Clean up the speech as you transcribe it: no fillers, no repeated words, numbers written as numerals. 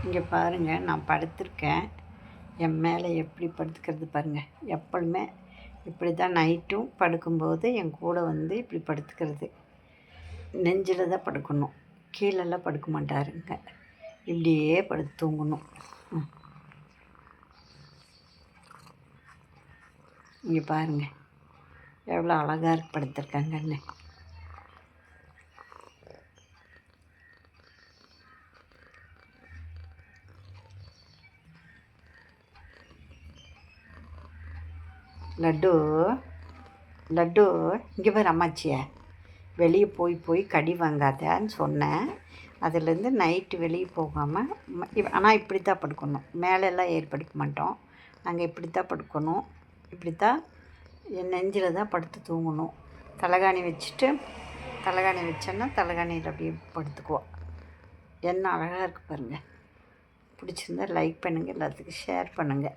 இங்கே பாருங்கள், நான் படுத்திருக்கேன். என் மேலே எப்படி படுத்துக்கிறது பாருங்கள். எப்பொழுதுமே இப்படி தான் நைட்டும் படுக்கும்போது என் கூட வந்து இப்படி படுத்துக்கிறது. நெஞ்சில் தான் படுக்கணும், கீழெல்லாம் படுக்க மாட்டாருங்க. இப்படியே படுத்து தூங்கணும். இங்கே பாருங்கள் எவ்வளோ அழகாக படுத்துருக்காங்கன்னு. லட்டு லட்டு இங்கே பாரு அம்மாச்சியை வெளியே போய் கடி வாங்காதான்னு சொன்னேன். அதுலேருந்து நைட்டு வெளியே போகாமல் ஆனால் இப்படி தான் படுக்கணும். மேலெல்லாம் ஏறி படுக்க மாட்டோம். நாங்கள் இப்படி தான் படுக்கணும். இப்படி தான் என் நெஞ்சில் தான் படுத்து தூங்கணும். தலைகாணி வச்சோன்னா தலைகாணியில் அப்படியே படுத்துக்குவோம். என்ன அழகாக இருக்குது பாருங்கள். பிடிச்சிருந்தா லைக் பண்ணுங்கள், எல்லாத்துக்கும் ஷேர் பண்ணுங்கள்.